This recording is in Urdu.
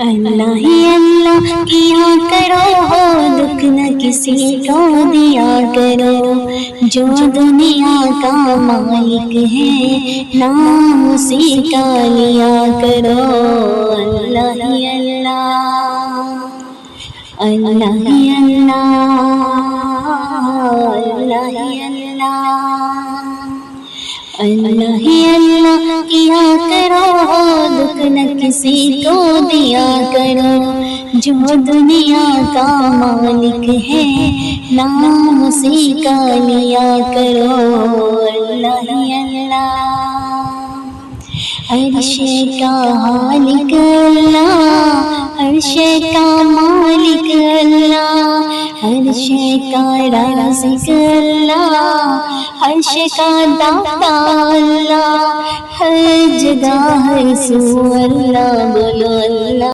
اللہ ہی اللہ کیا کرو ہو، دکھ نہ کسی کو دیا کرو، جو دنیا کا مالک ہے نام اسی کا لیا کرو۔ اللہ ہی اللہ، اللہ ہی اللہ، اللہ ہی اللہ، اللہ ہی اللہ کیا کرو ہو، دکھ نہ کسی کو دیا کرو، جو دنیا کا مالک ہے نام اسی کا لیا کرو۔ اللہ ہی اللہ، عرش کا خالق اللہ، عرش کا مالک اللہ، عرش کا رازق اللہ، عرش کا داتا اللہ، ہر جگہ ہے سو اللہ، بولو اللہ۔